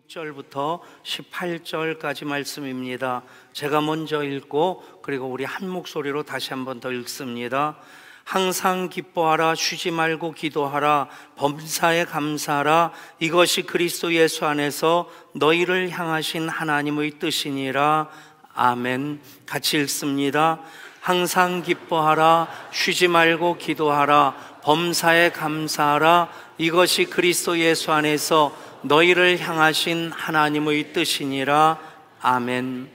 6절부터 18절까지 말씀입니다. 제가 먼저 읽고 그리고 우리 한 목소리로 다시 한번 더 읽습니다. 항상 기뻐하라, 쉬지 말고 기도하라, 범사에 감사하라. 이것이 그리스도 예수 안에서 너희를 향하신 하나님의 뜻이니라. 아멘. 같이 읽습니다. 항상 기뻐하라, 쉬지 말고 기도하라, 범사에 감사하라. 이것이 그리스도 예수 안에서 너희를 향하신 하나님의 뜻이니라. 아멘.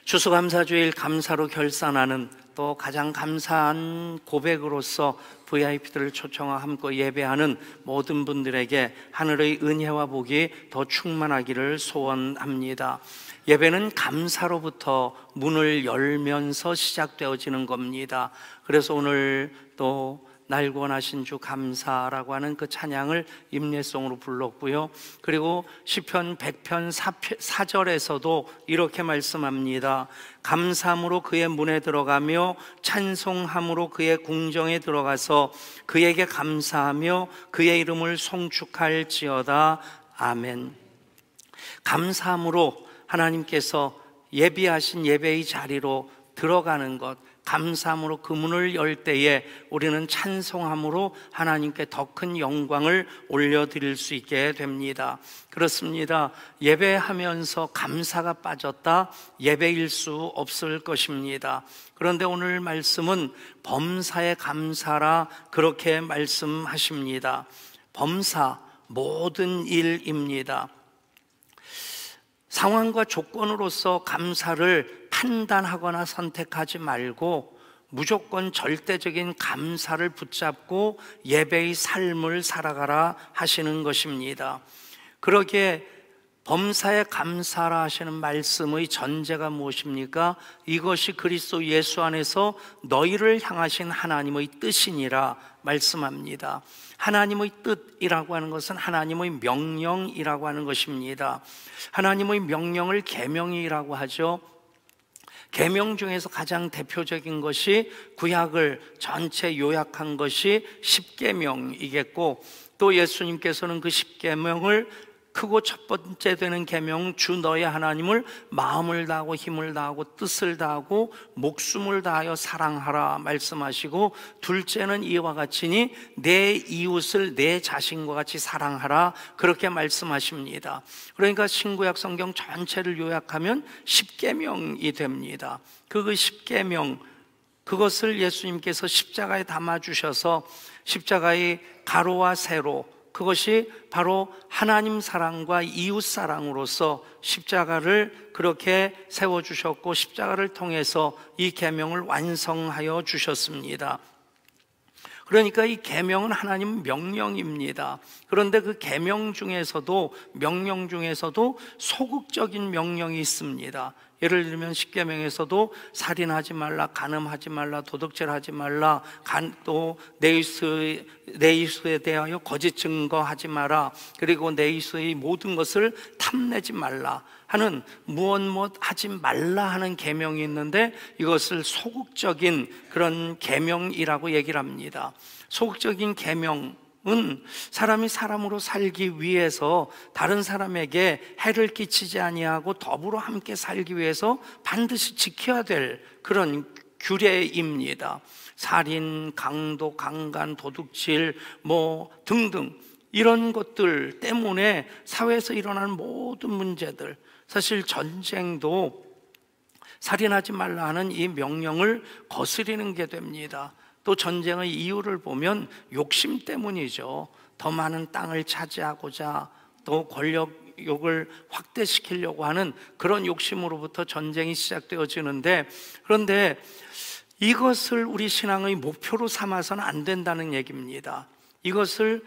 추수감사주일 감사로 결산하는 또 가장 감사한 고백으로서 VIP들을 초청하고 예배하는 모든 분들에게 하늘의 은혜와 복이 더 충만하기를 소원합니다. 예배는 감사로부터 문을 열면서 시작되어지는 겁니다. 그래서 오늘 또 날 구원하신 주 감사라고 하는 그 찬양을 임례송으로 불렀고요. 그리고 시편 100편 4절에서도 이렇게 말씀합니다. 감사함으로 그의 문에 들어가며 찬송함으로 그의 궁정에 들어가서 그에게 감사하며 그의 이름을 송축할지어다. 아멘. 감사함으로 하나님께서 예비하신 예배의 자리로 들어가는 것, 감사함으로 그 문을 열 때에 우리는 찬송함으로 하나님께 더 큰 영광을 올려드릴 수 있게 됩니다. 그렇습니다. 예배하면서 감사가 빠졌다? 예배일 수 없을 것입니다. 그런데 오늘 말씀은 범사에 감사라 그렇게 말씀하십니다. 범사, 모든 일입니다. 상황과 조건으로서 감사를 판단하거나 선택하지 말고 무조건 절대적인 감사를 붙잡고 예배의 삶을 살아가라 하시는 것입니다. 그러기에 범사에 감사라 하시는 말씀의 전제가 무엇입니까? 이것이 그리스도 예수 안에서 너희를 향하신 하나님의 뜻이니라 말씀합니다. 하나님의 뜻이라고 하는 것은 하나님의 명령이라고 하는 것입니다. 하나님의 명령을 계명이라고 하죠. 계명 중에서 가장 대표적인 것이 구약을 전체 요약한 것이 십계명이겠고, 또 예수님께서는 그 십계명을 크고 첫 번째 되는 계명, 주 너의 하나님을 마음을 다하고 힘을 다하고 뜻을 다하고 목숨을 다하여 사랑하라 말씀하시고, 둘째는 이와 같이니 내 이웃을 내 자신과 같이 사랑하라 그렇게 말씀하십니다. 그러니까 신구약 성경 전체를 요약하면 십계명이 됩니다. 그 십계명, 그것을 예수님께서 십자가에 담아주셔서 십자가의 가로와 세로, 그것이 바로 하나님 사랑과 이웃 사랑으로서 십자가를 그렇게 세워주셨고, 십자가를 통해서 이 계명을 완성하여 주셨습니다. 그러니까 이 계명은 하나님 명령입니다. 그런데 그 계명 중에서도, 명령 중에서도 소극적인 명령이 있습니다. 예를 들면 십계명에서도 살인하지 말라, 간음하지 말라, 도둑질하지 말라, 또 내 이웃에 대하여 거짓 증거하지 마라, 그리고 내 이웃의 모든 것을 탐내지 말라 하는 무엇 하지 말라 하는 계명이 있는데, 이것을 소극적인 그런 계명이라고 얘기를 합니다. 소극적인 계명 은 사람이 사람으로 살기 위해서 다른 사람에게 해를 끼치지 아니하고 더불어 함께 살기 위해서 반드시 지켜야 될 그런 규례입니다. 살인, 강도, 강간, 도둑질 등등 이런 것들 때문에 사회에서 일어나는 모든 문제들, 사실 전쟁도 살인하지 말라 하는 이 명령을 거스리는 게 됩니다. 또 전쟁의 이유를 보면 욕심 때문이죠. 더 많은 땅을 차지하고자, 또 권력욕을 확대시키려고 하는 그런 욕심으로부터 전쟁이 시작되어지는데, 그런데 이것을 우리 신앙의 목표로 삼아서는 안 된다는 얘기입니다. 이것을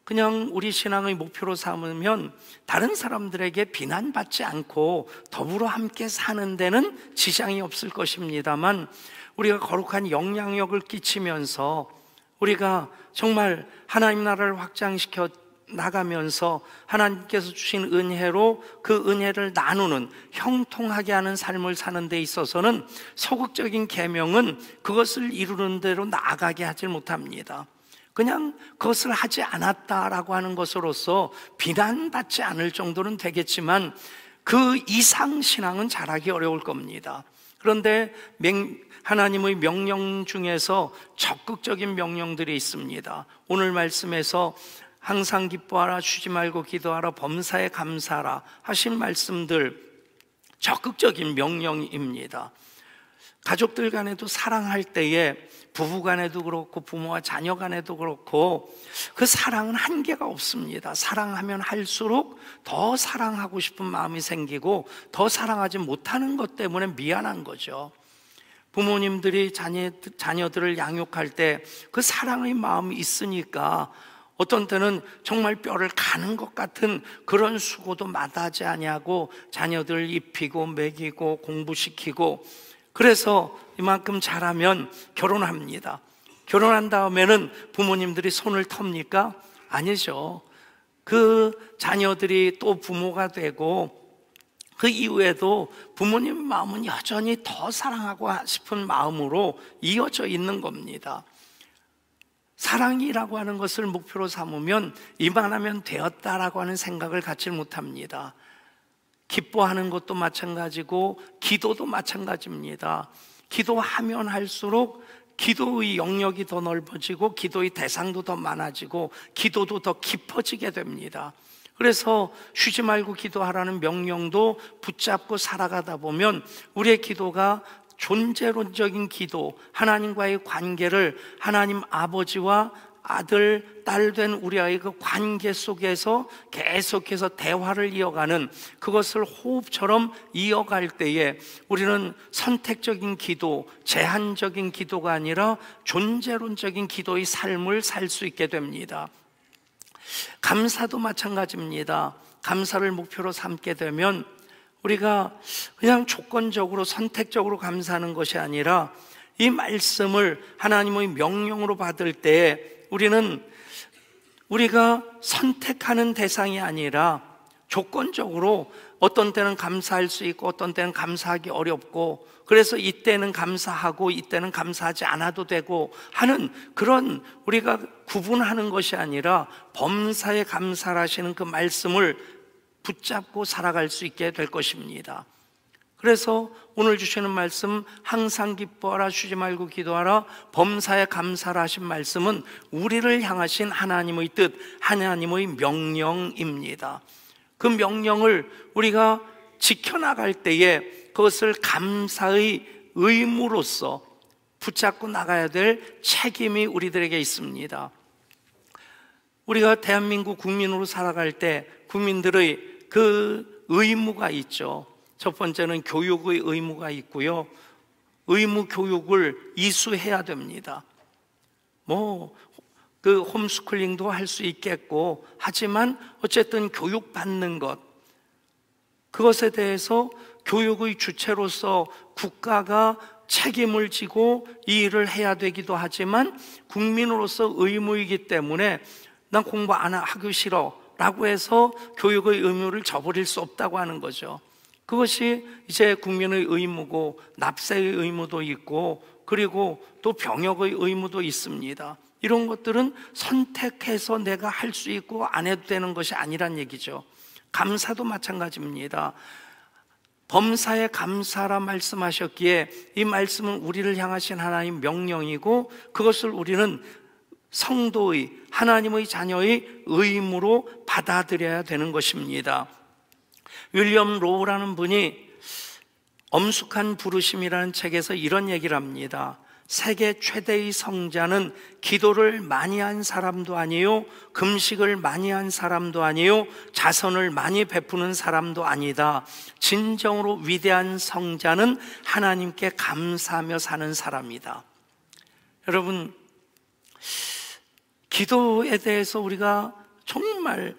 그냥 우리 신앙의 목표로 삼으면 다른 사람들에게 비난받지 않고 더불어 함께 사는 데는 지장이 없을 것입니다만, 우리가 거룩한 영향력을 끼치면서 우리가 정말 하나님 나라를 확장시켜 나가면서 하나님께서 주신 은혜로 그 은혜를 나누는, 형통하게 하는 삶을 사는 데 있어서는 소극적인 계명은 그것을 이루는 대로 나아가게 하지 못합니다. 그냥 그것을 하지 않았다라고 하는 것으로서 비난받지 않을 정도는 되겠지만 그 이상 신앙은 잘하기 어려울 겁니다. 그런데 하나님의 명령 중에서 적극적인 명령들이 있습니다. 오늘 말씀에서 항상 기뻐하라, 쉬지 말고 기도하라, 범사에 감사하라 하신 말씀들 적극적인 명령입니다. 가족들 간에도 사랑할 때에 부부 간에도 그렇고 부모와 자녀 간에도 그렇고 그 사랑은 한계가 없습니다. 사랑하면 할수록 더 사랑하고 싶은 마음이 생기고 더 사랑하지 못하는 것 때문에 미안한 거죠. 부모님들이 자녀들을 양육할 때 그 사랑의 마음이 있으니까 어떤 때는 정말 뼈를 가는 것 같은 그런 수고도 마다하지 아니하고 자녀들을 입히고 먹이고 공부시키고, 그래서 이만큼 잘하면 결혼합니다. 결혼한 다음에는 부모님들이 손을 텁니까? 아니죠. 그 자녀들이 또 부모가 되고 그 이후에도 부모님 마음은 여전히 더 사랑하고 싶은 마음으로 이어져 있는 겁니다. 사랑이라고 하는 것을 목표로 삼으면 이만하면 되었다라고 하는 생각을 갖지 못합니다. 기뻐하는 것도 마찬가지고 기도도 마찬가지입니다. 기도하면 할수록 기도의 영역이 더 넓어지고 기도의 대상도 더 많아지고 기도도 더 깊어지게 됩니다. 그래서 쉬지 말고 기도하라는 명령도 붙잡고 살아가다 보면 우리의 기도가 존재론적인 기도, 하나님과의 관계를 하나님 아버지와 아들, 딸 된 우리와의 그 관계 속에서 계속해서 대화를 이어가는 그것을 호흡처럼 이어갈 때에 우리는 선택적인 기도, 제한적인 기도가 아니라 존재론적인 기도의 삶을 살 수 있게 됩니다. 감사도 마찬가지입니다. 감사를 목표로 삼게 되면 우리가 그냥 조건적으로 선택적으로 감사하는 것이 아니라 이 말씀을 하나님의 명령으로 받을 때 우리가 선택하는 대상이 아니라 조건적으로 어떤 때는 감사할 수 있고 어떤 때는 감사하기 어렵고, 그래서 이때는 감사하고 이때는 감사하지 않아도 되고 하는 그런 우리가 구분하는 것이 아니라 범사에 감사하시는 그 말씀을 붙잡고 살아갈 수 있게 될 것입니다. 그래서 오늘 주시는 말씀 항상 기뻐하라, 쉬지 말고 기도하라, 범사에 감사하라 하신 말씀은 우리를 향하신 하나님의 뜻, 하나님의 명령입니다. 그 명령을 우리가 지켜나갈 때에 그것을 감사의 의무로서 붙잡고 나가야 될 책임이 우리들에게 있습니다. 우리가 대한민국 국민으로 살아갈 때 국민들의 그 의무가 있죠. 첫 번째는 교육의 의무가 있고요. 의무 교육을 이수해야 됩니다. 그 홈스쿨링도 할 수 있겠고, 하지만 어쨌든 교육받는 것, 그것에 대해서 교육의 주체로서 국가가 책임을 지고 이 일을 해야 되기도 하지만 국민으로서 의무이기 때문에 난 공부 안 하기 싫어 라고 해서 교육의 의무를 저버릴 수 없다고 하는 거죠. 그것이 이제 국민의 의무고 납세의 의무도 있고 그리고 또 병역의 의무도 있습니다. 이런 것들은 선택해서 내가 할 수 있고 안 해도 되는 것이 아니란 얘기죠. 감사도 마찬가지입니다. 범사에 감사라 말씀하셨기에 이 말씀은 우리를 향하신 하나님 명령이고 그것을 우리는 성도의 하나님의 자녀의 의무로 받아들여야 되는 것입니다. 윌리엄 로우라는 분이 엄숙한 부르심이라는 책에서 이런 얘기를 합니다. 세계 최대의 성자는 기도를 많이 한 사람도 아니요, 금식을 많이 한 사람도 아니요, 자선을 많이 베푸는 사람도 아니다. 진정으로 위대한 성자는 하나님께 감사하며 사는 사람이다. 여러분, 기도에 대해서 우리가 정말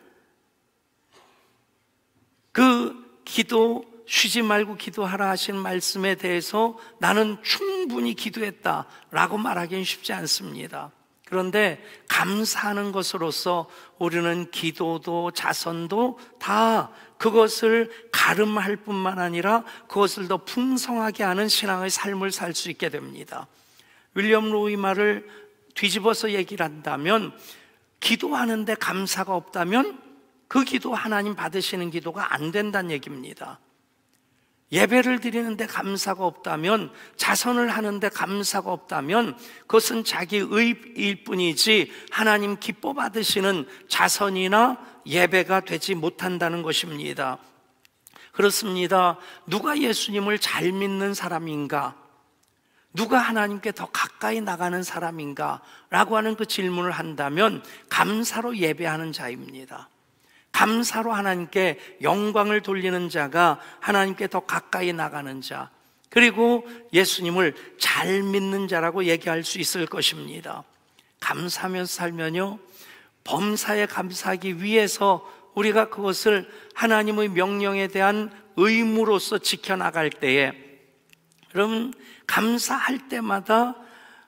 그 기도, 쉬지 말고 기도하라 하신 말씀에 대해서 나는 충분히 기도했다라고 말하기는 쉽지 않습니다. 그런데 감사하는 것으로서 우리는 기도도 자선도 다 그것을 가름할 뿐만 아니라 그것을 더 풍성하게 하는 신앙의 삶을 살 수 있게 됩니다. 윌리엄 로우의 말을 뒤집어서 얘기를 한다면, 기도하는데 감사가 없다면 그 기도 하나님 받으시는 기도가 안 된다는 얘기입니다. 예배를 드리는데 감사가 없다면, 자선을 하는데 감사가 없다면 그것은 자기 의일 뿐이지 하나님 기뻐 받으시는 자선이나 예배가 되지 못한다는 것입니다. 그렇습니다. 누가 예수님을 잘 믿는 사람인가? 누가 하나님께 더 가까이 나가는 사람인가? 라고 하는 그 질문을 한다면 감사로 예배하는 자입니다. 감사로 하나님께 영광을 돌리는 자가 하나님께 더 가까이 나가는 자, 그리고 예수님을 잘 믿는 자라고 얘기할 수 있을 것입니다. 감사하면서 살면요, 범사에 감사하기 위해서 우리가 그것을 하나님의 명령에 대한 의무로서 지켜나갈 때에, 여러분, 감사할 때마다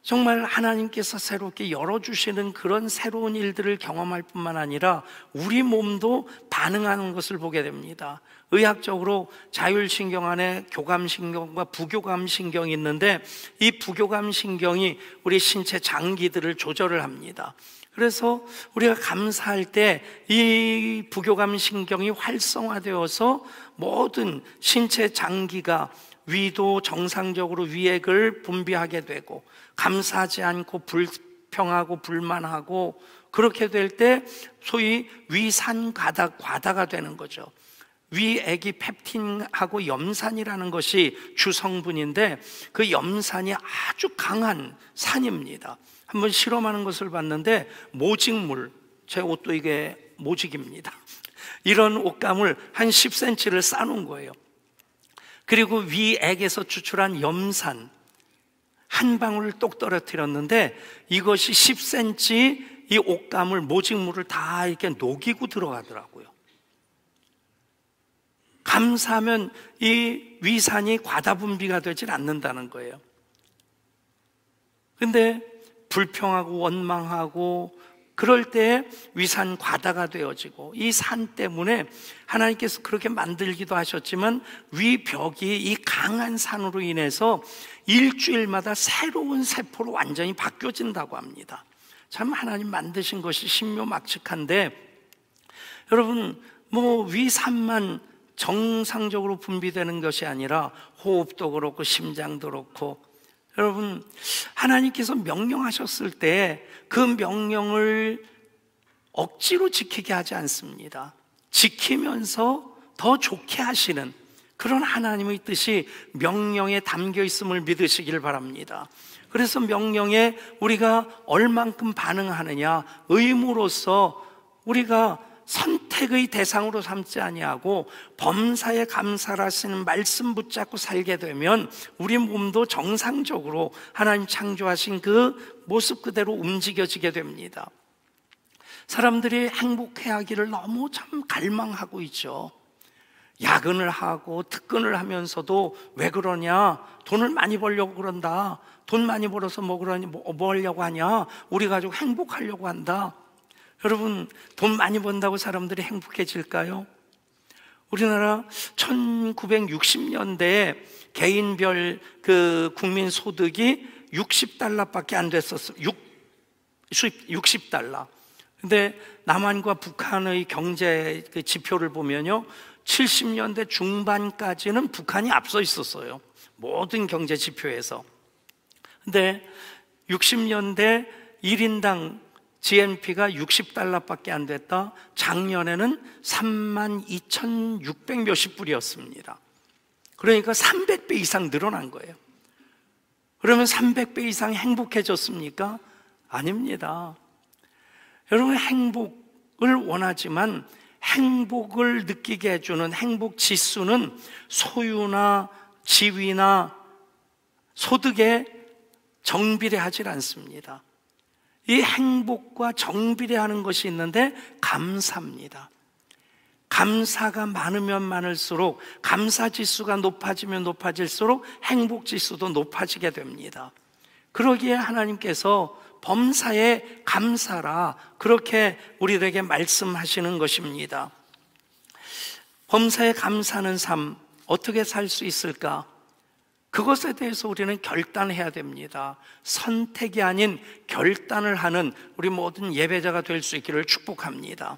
정말 하나님께서 새롭게 열어주시는 그런 새로운 일들을 경험할 뿐만 아니라 우리 몸도 반응하는 것을 보게 됩니다. 의학적으로 자율신경 안에 교감신경과 부교감신경이 있는데, 이 부교감신경이 우리 신체 장기들을 조절을 합니다. 그래서 우리가 감사할 때 이 부교감신경이 활성화되어서 모든 신체 장기가 위도 정상적으로 위액을 분비하게 되고, 감사하지 않고 불평하고 불만하고 그렇게 될 때 소위 위산과다가 되는 거죠. 위액이 펩틴하고 염산이라는 것이 주성분인데, 그 염산이 아주 강한 산입니다. 한번 실험하는 것을 봤는데, 모직물, 제 옷도 이게 모직입니다. 이런 옷감을 한 10cm를 싸놓은 거예요. 그리고 위액에서 추출한 염산 한 방울을 똑 떨어뜨렸는데, 이것이 10cm 이 옷감을, 모직물을 다 이렇게 녹이고 들어가더라고요. 감사하면 이 위산이 과다 분비가 되질 않는다는 거예요. 근데 불평하고 원망하고 그럴 때 위산 과다가 되어지고, 이 산 때문에 하나님께서 그렇게 만들기도 하셨지만 위벽이 이 강한 산으로 인해서 일주일마다 새로운 세포로 완전히 바뀌어진다고 합니다. 참 하나님 만드신 것이 신묘막측한데, 여러분, 위산만 정상적으로 분비되는 것이 아니라 호흡도 그렇고 심장도 그렇고, 여러분, 하나님께서 명령하셨을 때 그 명령을 억지로 지키게 하지 않습니다. 지키면서 더 좋게 하시는 그런 하나님의 뜻이 명령에 담겨 있음을 믿으시길 바랍니다. 그래서 명령에 우리가 얼만큼 반응하느냐, 의무로서 우리가 선택의 대상으로 삼지 아니하고 범사에 감사를 하시는 말씀 붙잡고 살게 되면 우리 몸도 정상적으로 하나님 창조하신 그 모습 그대로 움직여지게 됩니다. 사람들이 행복해하기를 너무 참 갈망하고 있죠. 야근을 하고 특근을 하면서도 왜 그러냐, 돈을 많이 벌려고 그런다, 돈 많이 벌어서 뭐 하려고 하냐, 우리 가족 행복하려고 한다. 여러분, 돈 많이 번다고 사람들이 행복해질까요? 우리나라 1960년대에 개인별 그 국민 소득이 $60밖에 안 됐었어요. 60달러. 근데 남한과 북한의 경제 그 지표를 보면요, 70년대 중반까지는 북한이 앞서 있었어요. 모든 경제 지표에서. 근데 60년대 1인당 GNP가 $60밖에 안 됐다. 작년에는 32,600 몇십 불이었습니다. 그러니까 300배 이상 늘어난 거예요. 그러면 300배 이상 행복해졌습니까? 아닙니다. 여러분, 행복을 원하지만 행복을 느끼게 해주는 행복 지수는 소유나 지위나 소득에 정비례하지 않습니다. 이 행복과 정비례하는 것이 있는데 감사입니다. 감사가 많으면 많을수록, 감사지수가 높아지면 높아질수록 행복지수도 높아지게 됩니다. 그러기에 하나님께서 범사에 감사라, 그렇게 우리에게 말씀하시는 것입니다. 범사에 감사하는 삶, 어떻게 살 수 있을까? 그것에 대해서 우리는 결단해야 됩니다. 선택이 아닌 결단을 하는 우리 모든 예배자가 될 수 있기를 축복합니다.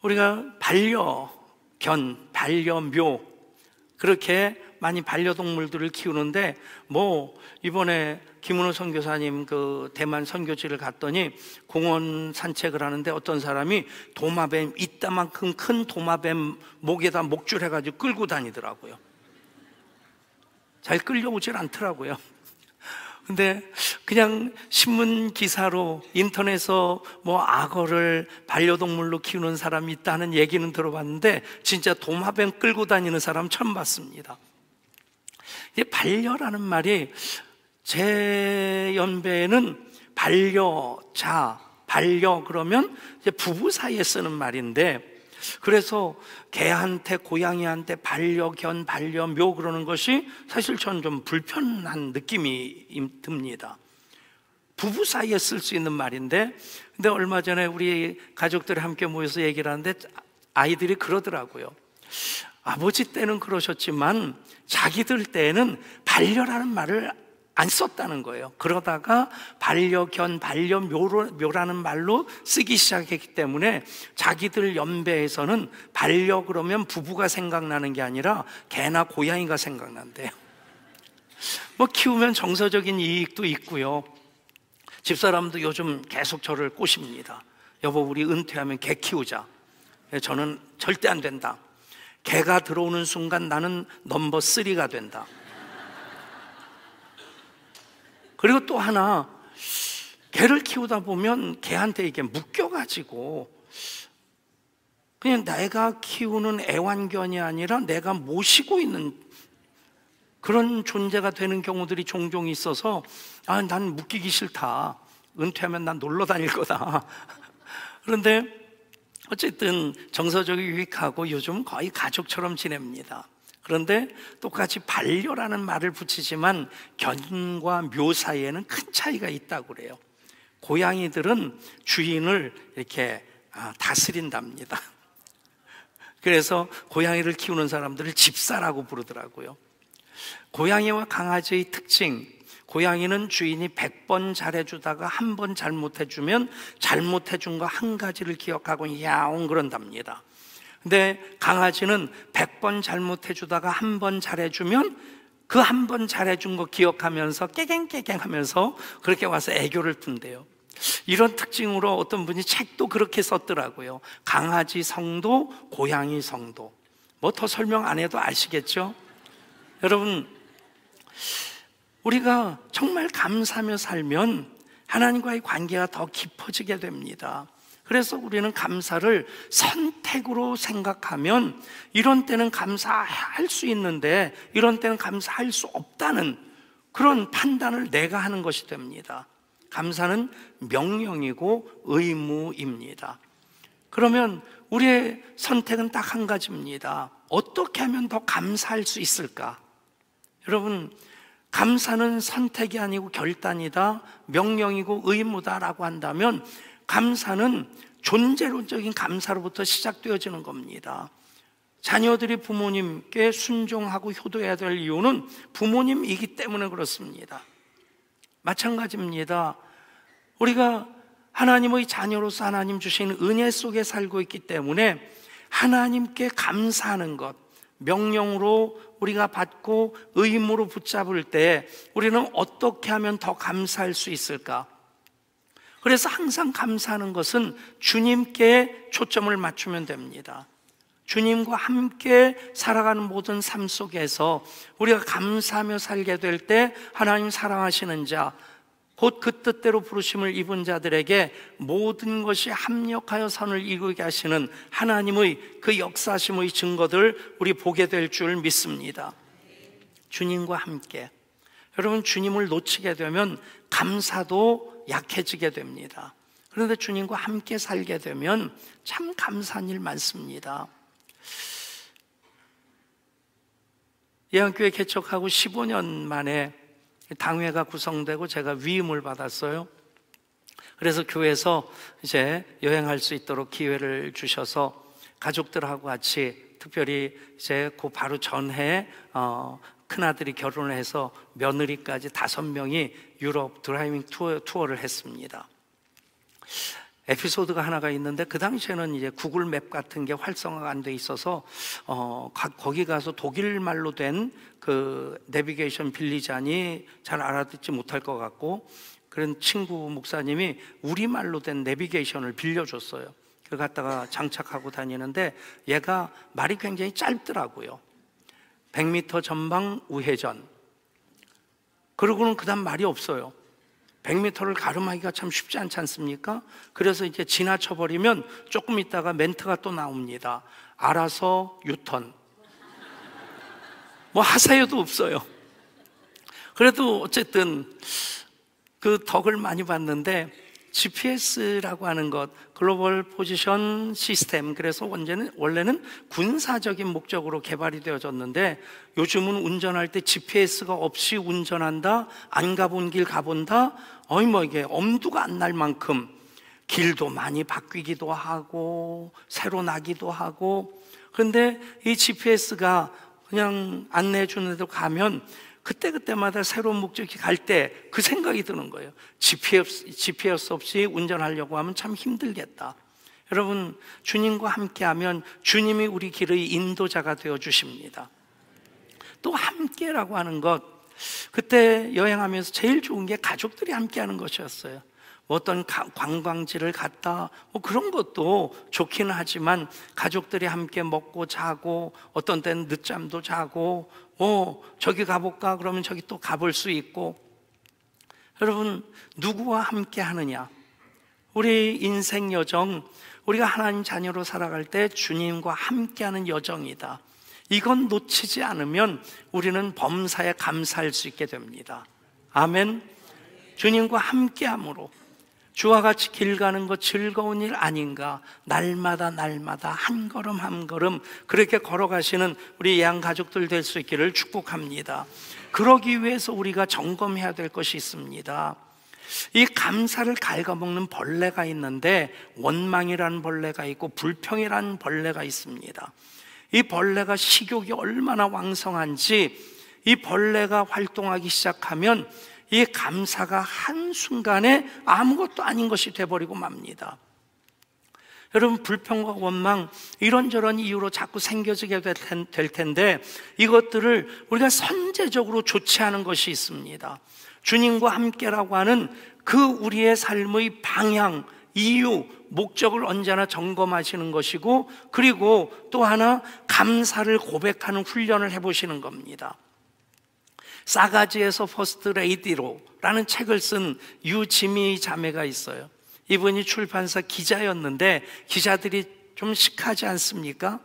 우리가 반려견, 반려묘, 그렇게 많이 반려동물들을 키우는데, 이번에 김은호 선교사님 그 대만 선교지를 갔더니 공원 산책을 하는데 어떤 사람이 도마뱀, 이따만큼 큰 도마뱀 목에다 목줄 해가지고 끌고 다니더라고요. 잘 끌려오질 않더라고요. 근데 그냥 신문 기사로 인터넷에서 악어를 반려동물로 키우는 사람이 있다는 얘기는 들어봤는데 진짜 도마뱀 끌고 다니는 사람 처음 봤습니다. 이 반려라는 말이 제 연배에는 반려자, 반려 그러면 이제 부부 사이에 쓰는 말인데, 그래서 개한테, 고양이한테 반려견, 반려묘 그러는 것이 사실 저는 좀 불편한 느낌이 듭니다. 부부 사이에 쓸 수 있는 말인데, 근데 얼마 전에 우리 가족들이 함께 모여서 얘기를 하는데 아이들이 그러더라고요. 아버지 때는 그러셨지만 자기들 때는 반려라는 말을 안 썼다는 거예요. 그러다가 반려견, 반려묘라는 말로 쓰기 시작했기 때문에 자기들 연배에서는 반려 그러면 부부가 생각나는 게 아니라 개나 고양이가 생각난대요. 키우면 정서적인 이익도 있고요. 집사람도 요즘 계속 저를 꼬십니다. 여보, 우리 은퇴하면 개 키우자. 저는 절대 안 된다. 개가 들어오는 순간 나는 넘버 3가 된다. 그리고 또 하나, 개를 키우다 보면 개한테 이게 묶여가지고 그냥 내가 키우는 애완견이 아니라 내가 모시고 있는 그런 존재가 되는 경우들이 종종 있어서 난 묶이기 싫다. 은퇴하면 난 놀러 다닐 거다. 그런데 어쨌든 정서적이 유익하고 요즘 거의 가족처럼 지냅니다. 그런데 똑같이 반려라는 말을 붙이지만 견과 묘 사이에는 큰 차이가 있다고 그래요. 고양이들은 주인을 이렇게 다스린답니다. 그래서 고양이를 키우는 사람들을 집사라고 부르더라고요. 고양이와 강아지의 특징, 고양이는 주인이 100번 잘해주다가 한 번 잘못해주면 잘못해준 거 한 가지를 기억하고 야옹 그런답니다. 근데 강아지는 100번 잘못해주다가 한 번 잘해주면 그 한 번 잘해준 거 기억하면서 깨갱깨갱 하면서 그렇게 와서 애교를 푼대요. 이런 특징으로 어떤 분이 책도 그렇게 썼더라고요. 강아지 성도, 고양이 성도. 더 설명 안 해도 아시겠죠? 여러분, 우리가 정말 감사하며 살면 하나님과의 관계가 더 깊어지게 됩니다. 그래서 우리는 감사를 선택으로 생각하면 이런 때는 감사할 수 있는데 이런 때는 감사할 수 없다는 그런 판단을 내가 하는 것이 됩니다. 감사는 명령이고 의무입니다. 그러면 우리의 선택은 딱 한 가지입니다. 어떻게 하면 더 감사할 수 있을까? 여러분, 감사는 선택이 아니고 결단이다, 명령이고 의무다라고 한다면 감사는 존재론적인 감사로부터 시작되어지는 겁니다. 자녀들이 부모님께 순종하고 효도해야 될 이유는 부모님이기 때문에 그렇습니다. 마찬가지입니다. 우리가 하나님의 자녀로서 하나님 주신 은혜 속에 살고 있기 때문에 하나님께 감사하는 것, 명령으로 우리가 받고 의무로 붙잡을 때 우리는 어떻게 하면 더 감사할 수 있을까? 그래서 항상 감사하는 것은 주님께 초점을 맞추면 됩니다. 주님과 함께 살아가는 모든 삶 속에서 우리가 감사하며 살게 될 때 하나님 사랑하시는 자, 곧 그 뜻대로 부르심을 입은 자들에게 모든 것이 합력하여 선을 이루게 하시는 하나님의 그 역사심의 증거들 우리 보게 될 줄 믿습니다. 주님과 함께. 여러분, 주님을 놓치게 되면 감사도 약해지게 됩니다. 그런데 주님과 함께 살게 되면 참 감사한 일 많습니다. 예언교회 개척하고 15년 만에 당회가 구성되고 제가 위임을 받았어요. 그래서 교회에서 이제 여행할 수 있도록 기회를 주셔서 가족들하고 같이 특별히 이제 그 바로 전해 큰아들이 결혼을 해서 며느리까지 5명이 유럽 드라이빙 투어를 했습니다. 에피소드가 하나가 있는데, 그 당시에는 이제 구글 맵 같은 게 활성화가 안 돼 있어서 거기 가서 독일 말로 된 그 내비게이션 빌리자니 잘 알아듣지 못할 것 같고, 그런 친구 목사님이 우리말로 된 내비게이션을 빌려줬어요. 그걸 갖다가 장착하고 다니는데 얘가 말이 굉장히 짧더라고요. 100m 전방 우회전. 그러고는 그 다음 말이 없어요. 100m를 가름하기가 참 쉽지 않지 않습니까? 그래서 이제 지나쳐버리면 조금 있다가 멘트가 또 나옵니다. 알아서 유턴. 뭐 하사요도 없어요. 그래도 어쨌든 그 덕을 많이 봤는데, GPS라고 하는 것, 글로벌 포지션 시스템, 그래서 원래는 군사적인 목적으로 개발이 되어졌는데, 요즘은 운전할 때 GPS가 없이 운전한다, 안 가본 길 가본다, 이게 엄두가 안 날 만큼 길도 많이 바뀌기도 하고 새로 나기도 하고. 그런데 이 GPS가 그냥 안내해 주는 데로 가면 그때그때마다 새로운 목적지 갈 때 그 생각이 드는 거예요. GPS 없이 운전하려고 하면 참 힘들겠다. 여러분, 주님과 함께하면 주님이 우리 길의 인도자가 되어 주십니다. 또 함께라고 하는 것, 그때 여행하면서 제일 좋은 게 가족들이 함께하는 것이었어요. 어떤 관광지를 갔다, 그런 것도 좋기는 하지만 가족들이 함께 먹고 자고, 어떤 때는 늦잠도 자고, 저기 가볼까 그러면 저기 또 가볼 수 있고. 여러분, 누구와 함께 하느냐? 우리 인생 여정, 우리가 하나님 자녀로 살아갈 때 주님과 함께하는 여정이다. 이건 놓치지 않으면 우리는 범사에 감사할 수 있게 됩니다. 아멘. 주님과 함께함으로 주와 같이 길 가는 것 즐거운 일 아닌가? 날마다 한 걸음 한 걸음 그렇게 걸어가시는 우리 양 가족들 될 수 있기를 축복합니다. 그러기 위해서 우리가 점검해야 될 것이 있습니다. 이 감사를 갉아먹는 벌레가 있는데, 원망이라는 벌레가 있고 불평이라는 벌레가 있습니다. 이 벌레가 식욕이 얼마나 왕성한지, 이 벌레가 활동하기 시작하면 이 감사가 한순간에 아무것도 아닌 것이 돼버리고 맙니다. 여러분, 불평과 원망 이런저런 이유로 자꾸 생겨지게 될 텐데, 이것들을 우리가 선제적으로 조치하는 것이 있습니다. 주님과 함께라고 하는 그 우리의 삶의 방향, 이유, 목적을 언제나 점검하시는 것이고, 그리고 또 하나 감사를 고백하는 훈련을 해보시는 겁니다. 싸가지에서 퍼스트 레이디로 라는 책을 쓴 유지미 자매가 있어요. 이분이 출판사 기자였는데, 기자들이 좀 시크하지 않습니까?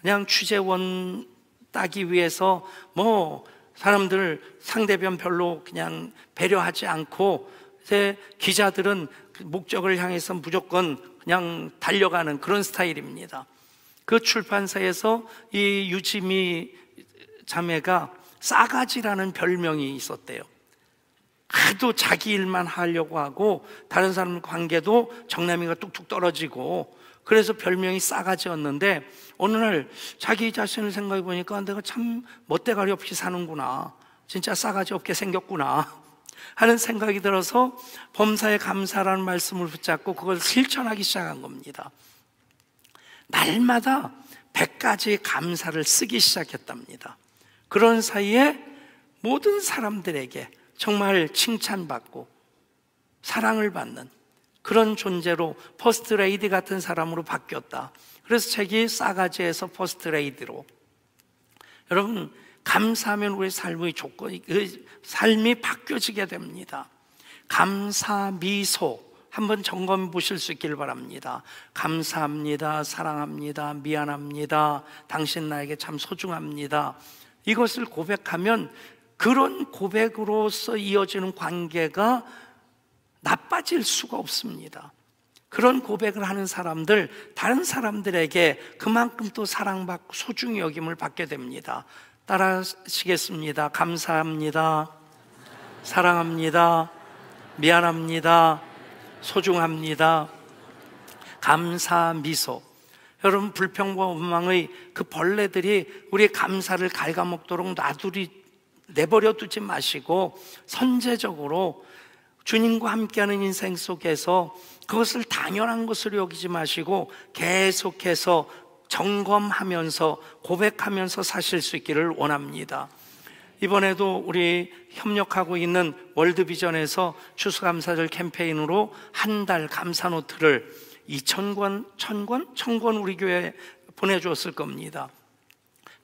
그냥 취재원 따기 위해서 사람들 상대편 별로 그냥 배려하지 않고, 이제 기자들은 목적을 향해서 무조건 그냥 달려가는 그런 스타일입니다. 그 출판사에서 이 유지미 자매가 싸가지라는 별명이 있었대요. 하도 자기 일만 하려고 하고 다른 사람 관계도 정남이가 뚝뚝 떨어지고, 그래서 별명이 싸가지였는데, 어느 날 자기 자신을 생각해 보니까 내가 참 멋대가리 없이 사는구나, 진짜 싸가지 없게 생겼구나 하는 생각이 들어서 범사에 감사라는 말씀을 붙잡고 그걸 실천하기 시작한 겁니다. 날마다 100가지 감사를 쓰기 시작했답니다. 그런 사이에 모든 사람들에게 정말 칭찬받고 사랑을 받는 그런 존재로 퍼스트 레이디 같은 사람으로 바뀌었다. 그래서 책이 싸가지에서 퍼스트 레이디로. 여러분, 감사하면 우리 삶의 조건이, 삶이 바뀌어지게 됩니다. 감사 미소 한번 점검해 보실 수 있기를 바랍니다. 감사합니다, 사랑합니다, 미안합니다, 당신 나에게 참 소중합니다. 이것을 고백하면 그런 고백으로서 이어지는 관계가 나빠질 수가 없습니다. 그런 고백을 하는 사람들, 다른 사람들에게 그만큼 또 사랑받고 소중히 여김을 받게 됩니다. 따라 하시겠습니다. 감사합니다, 사랑합니다, 미안합니다, 소중합니다. 감사 미소. 여러분, 불평과 원망의 그 벌레들이 우리의 감사를 갉아먹도록 내버려 두지 마시고 선제적으로 주님과 함께하는 인생 속에서 그것을 당연한 것으로 여기지 마시고 계속해서 점검하면서 고백하면서 사실 수 있기를 원합니다. 이번에도 우리 협력하고 있는 월드비전에서 추수감사절 캠페인으로 한 달 감사 노트를 1000권 우리 교회에 보내주었을 겁니다.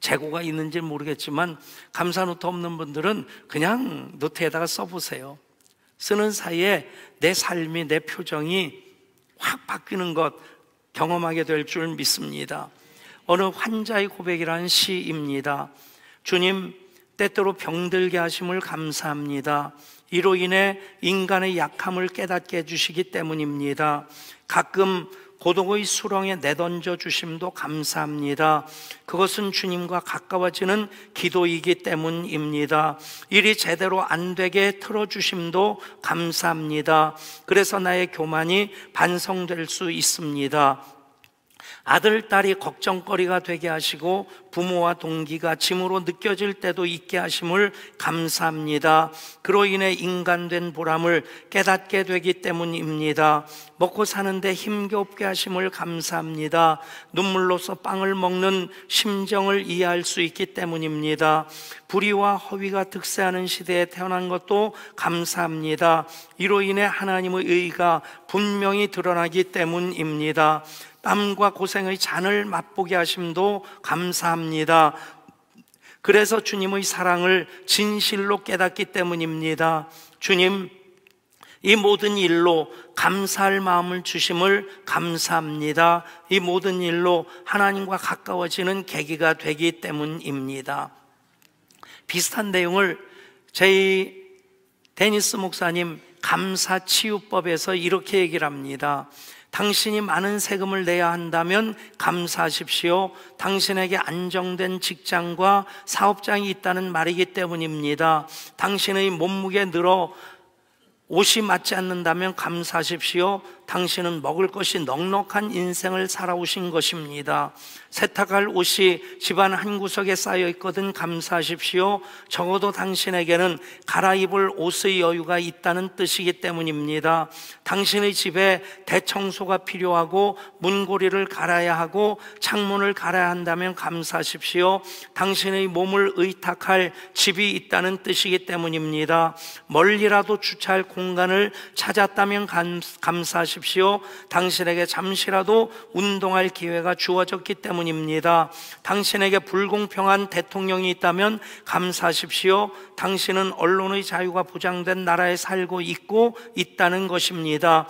재고가 있는지 모르겠지만 감사 노트 없는 분들은 그냥 노트에다가 써보세요. 쓰는 사이에 내 삶이, 내 표정이 확 바뀌는 것 경험하게 될 줄 믿습니다. 어느 환자의 고백이라는 시입니다. 주님, 때때로 병들게 하심을 감사합니다. 이로 인해 인간의 약함을 깨닫게 해주시기 때문입니다. 가끔 고독의 수렁에 내던져 주심도 감사합니다. 그것은 주님과 가까워지는 기도이기 때문입니다. 일이 제대로 안 되게 틀어주심도 감사합니다. 그래서 나의 교만이 반성될 수 있습니다. 아들, 딸이 걱정거리가 되게 하시고 부모와 동기가 짐으로 느껴질 때도 있게 하심을 감사합니다. 그로 인해 인간된 보람을 깨닫게 되기 때문입니다. 먹고 사는데 힘겹게 하심을 감사합니다. 눈물로써 빵을 먹는 심정을 이해할 수 있기 때문입니다. 불의와 허위가 득세하는 시대에 태어난 것도 감사합니다. 이로 인해 하나님의 의가 분명히 드러나기 때문입니다. 땀과 고생의 잔을 맛보게 하심도 감사합니다. 그래서 주님의 사랑을 진실로 깨닫기 때문입니다. 주님, 이 모든 일로 감사할 마음을 주심을 감사합니다. 이 모든 일로 하나님과 가까워지는 계기가 되기 때문입니다. 비슷한 내용을 제 데니스 목사님 감사치유법에서 이렇게 얘기를 합니다. 당신이 많은 세금을 내야 한다면 감사하십시오. 당신에게 안정된 직장과 사업장이 있다는 말이기 때문입니다. 당신의 몸무게 늘어 옷이 맞지 않는다면 감사하십시오. 당신은 먹을 것이 넉넉한 인생을 살아오신 것입니다. 세탁할 옷이 집안 한 구석에 쌓여 있거든 감사하십시오. 적어도 당신에게는 갈아입을 옷의 여유가 있다는 뜻이기 때문입니다. 당신의 집에 대청소가 필요하고 문고리를 갈아야 하고 창문을 갈아야 한다면 감사하십시오. 당신의 몸을 의탁할 집이 있다는 뜻이기 때문입니다. 멀리라도 주차할 공간을 찾았다면 감사하십시오. 당신에게 잠시라도 운동할 기회가 주어졌기 때문입니다. 당신에게 불공평한 대통령이 있다면 감사하십시오. 당신은 언론의 자유가 보장된 나라에 살고 있고 있다는 것입니다.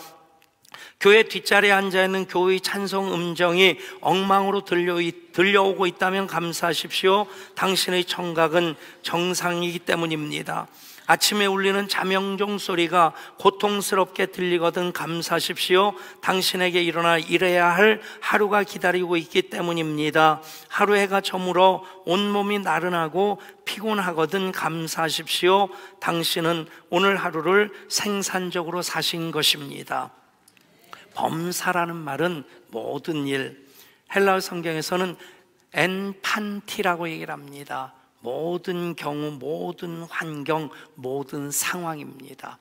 교회 뒷자리에 앉아있는 교회의 찬송 음정이 엉망으로 들려오고 있다면 감사하십시오. 당신의 청각은 정상이기 때문입니다. 아침에 울리는 자명종 소리가 고통스럽게 들리거든 감사하십시오. 당신에게 일어나 일해야 할 하루가 기다리고 있기 때문입니다. 하루 해가 저물어 온몸이 나른하고 피곤하거든 감사하십시오. 당신은 오늘 하루를 생산적으로 사신 것입니다. 범사라는 말은 모든 일, 헬라어 성경에서는 엔판티라고 얘기를 합니다. 모든 경우, 모든 환경, 모든 상황입니다.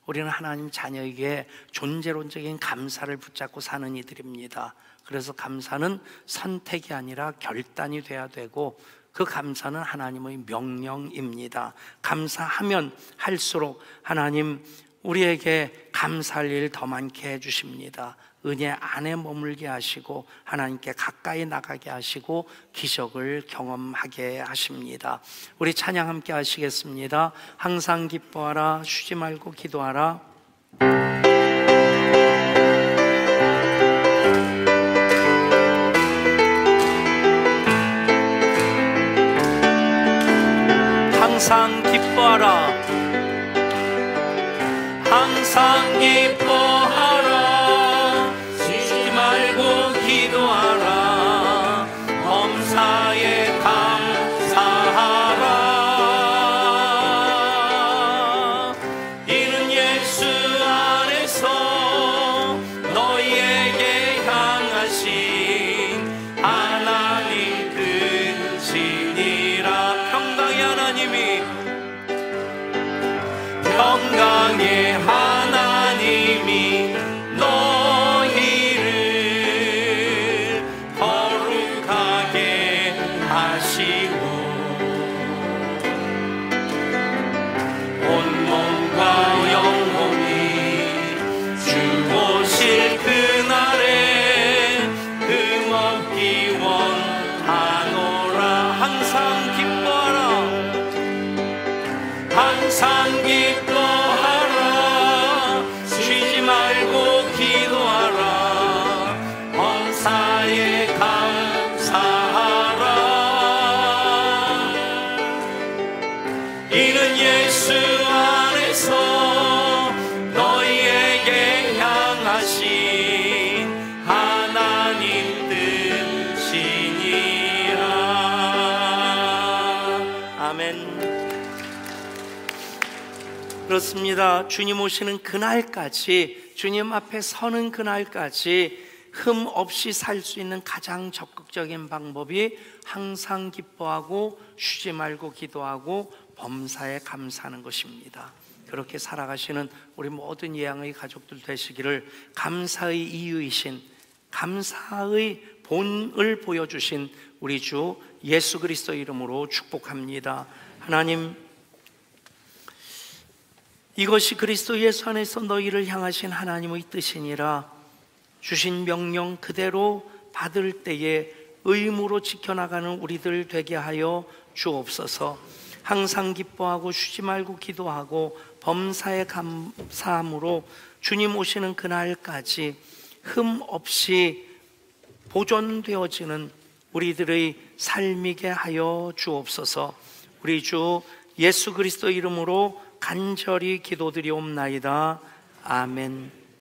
우리는 하나님 자녀에게 존재론적인 감사를 붙잡고 사는 이들입니다. 그래서 감사는 선택이 아니라 결단이 돼야 되고 그 감사는 하나님의 명령입니다. 감사하면 할수록 하나님 우리에게 감사할 일 더 많게 해주십니다. 은혜 안에 머물게 하시고 하나님께 가까이 나가게 하시고 기적을 경험하게 하십니다. 우리 찬양 함께 하시겠습니다. 항상 기뻐하라, 쉬지 말고 기도하라. 항상 기뻐하라, 항상 기뻐하라, 쉬지 말고 기도하라, 범사에 감사하라. 이는 예수 안에서 너희에게 향하신 하시고 온몸과 영혼이 주 오실 그날에 흠없기 원하노라. 항상 기뻐하라, 항상 기뻐하라. 쉬지 말고 기도하라. 범사에 감사하라. 이는 예수 안에서 너희에게 향하신 하나님 뜻이니라. 아멘. 그렇습니다. 주님 오시는 그날까지, 주님 앞에 서는 그날까지 흠 없이 살 수 있는 가장 적극적인 방법이 항상 기뻐하고 쉬지 말고 기도하고 범사에 감사하는 것입니다. 그렇게 살아가시는 우리 모든 예양의 가족들 되시기를, 감사의 이유이신, 감사의 본을 보여주신 우리 주 예수 그리스도 이름으로 축복합니다. 하나님, 이것이 그리스도 예수 안에서 너희를 향하신 하나님의 뜻이니라. 주신 명령 그대로 받을 때에 의무로 지켜나가는 우리들 되게 하여 주옵소서. 항상 기뻐하고 쉬지 말고 기도하고 범사에 감사함으로 주님 오시는 그날까지 흠 없이 보존되어지는 우리들의 삶이게 하여 주옵소서. 우리 주 예수 그리스도 이름으로 간절히 기도드리옵나이다. 아멘.